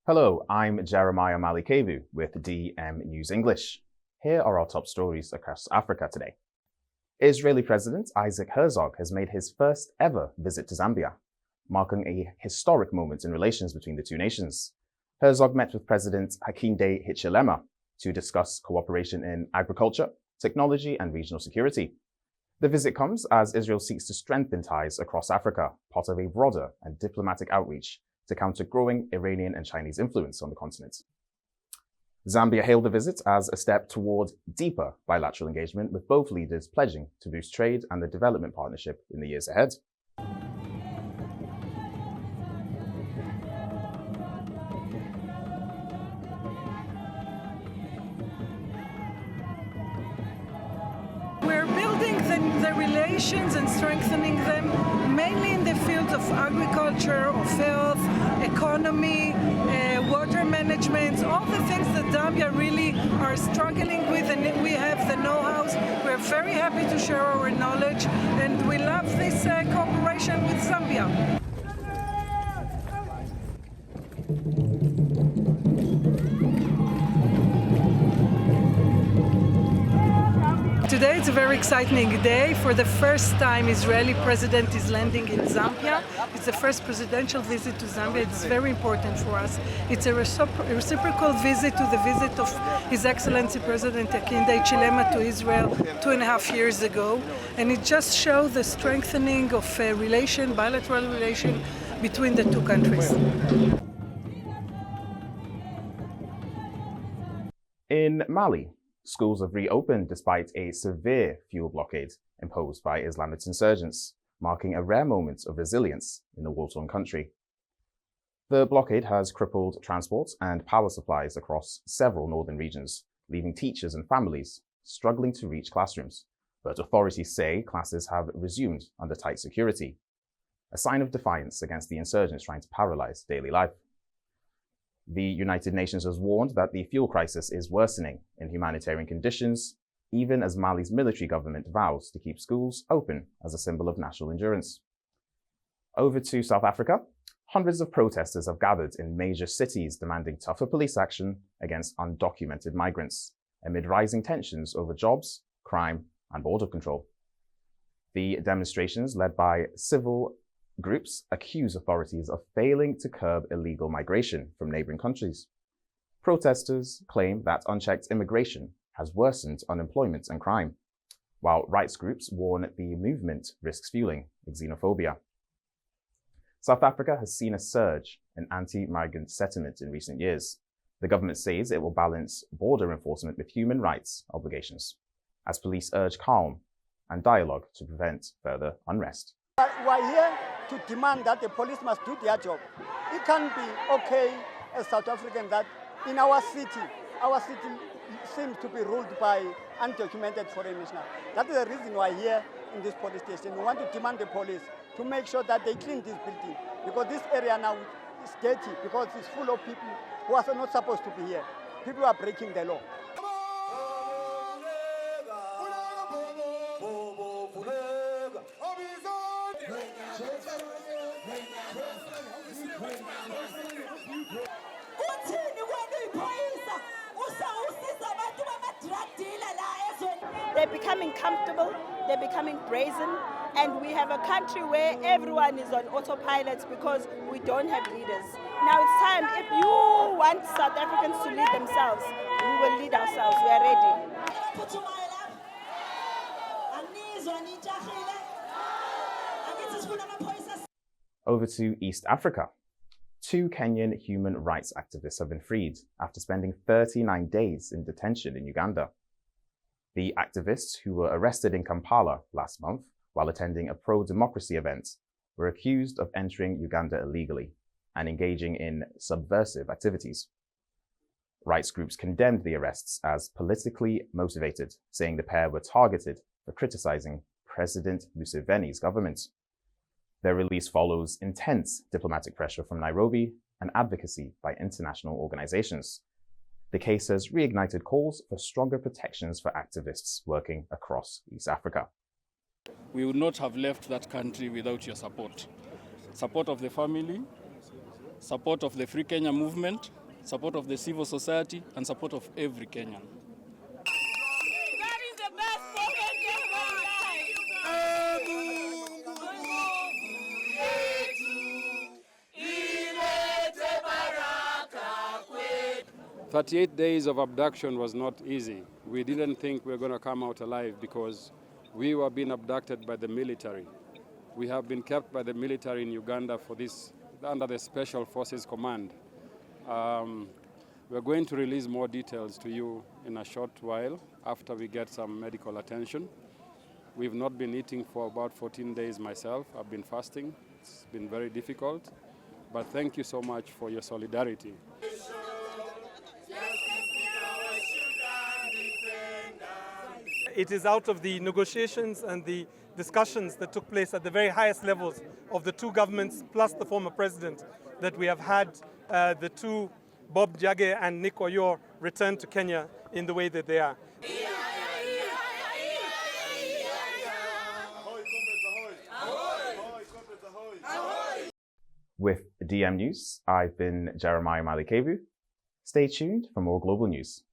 Hello, I'm Jeremiah Malikevu with DM News English. Here are our top stories across Africa today. Israeli President Isaac Herzog has made his first ever visit to Zambia, marking a historic moment in relations between the two nations. Herzog met with President Hakainde Hichilema to discuss cooperation in agriculture, technology, and regional security. The visit comes as Israel seeks to strengthen ties across Africa, part of a broader and diplomatic outreach to counter growing Iranian and Chinese influence on the continent. Zambia hailed the visit as a step toward deeper bilateral engagement, with both leaders pledging to boost trade and the development partnership in the years ahead. We're building the relations and strengthening them, mainly in the fields of agriculture, of health, economy, water management, all the things that Zambia really are struggling with, and we have the know-how. We're very happy to share our knowledge, and we love this cooperation with Zambia. Today it's a very exciting day. For the first time, Israeli president is landing in Zambia. It's the first presidential visit to Zambia. It's very important for us. It's a reciprocal visit to the visit of His Excellency President Hakainde Hichilema to Israel 2.5 years ago. And it just shows the strengthening of bilateral relation between the two countries. In Mali, schools have reopened despite a severe fuel blockade imposed by Islamist insurgents, marking a rare moment of resilience in the war-torn country. The blockade has crippled transport and power supplies across several northern regions, leaving teachers and families struggling to reach classrooms. But authorities say classes have resumed under tight security, a sign of defiance against the insurgents trying to paralyze daily life. The United Nations has warned that the fuel crisis is worsening in humanitarian conditions, even as Mali's military government vows to keep schools open as a symbol of national endurance. Over to South Africa, hundreds of protesters have gathered in major cities demanding tougher police action against undocumented migrants, amid rising tensions over jobs, crime, and border control. The demonstrations, led by civil groups, accuse authorities of failing to curb illegal migration from neighboring countries. Protesters claim that unchecked immigration has worsened unemployment and crime, while rights groups warn the movement risks fueling xenophobia. South Africa has seen a surge in anti-migrant sentiment in recent years. The government says it will balance border enforcement with human rights obligations, as police urge calm and dialogue to prevent further unrest. We're here to demand that the police must do their job. It can't be okay as South Africans that in our city seems to be ruled by undocumented foreign nationals. That is the reason why here in this police station we want to demand the police to make sure that they clean this building, because this area now is dirty because it's full of people who are not supposed to be here. People are breaking the law. They're becoming comfortable, they're becoming brazen, and we have a country where everyone is on autopilot because we don't have leaders. Now it's time, if you want South Africans to lead themselves, we will lead ourselves, we are ready. Over to East Africa. 2 Kenyan human rights activists have been freed after spending 39 days in detention in Uganda. The activists, who were arrested in Kampala last month while attending a pro-democracy event, were accused of entering Uganda illegally and engaging in subversive activities. Rights groups condemned the arrests as politically motivated, saying the pair were targeted for criticizing President Museveni's government. Their release follows intense diplomatic pressure from Nairobi and advocacy by international organizations. The case has reignited calls for stronger protections for activists working across East Africa. We would not have left that country without your support. Support of the family, support of the Free Kenya movement, support of the civil society, and support of every Kenyan. That is the best pocket ever. 38 days of abduction was not easy. We didn't think we were going to come out alive because we were being abducted by the military. We have been kept by the military in Uganda for this, under the Special Forces Command. We're going to release more details to you in a short while after we get some medical attention. We've not been eating for about 14 days myself. I've been fasting. It's been very difficult. But thank you so much for your solidarity. It is out of the negotiations and the discussions that took place at the very highest levels of the two governments plus the former president that we have had the two, Bob Njage and Nick Oyor, return to Kenya in the way that they are. With DM News, I've been Jeremiah Malikebu. Stay tuned for more global news.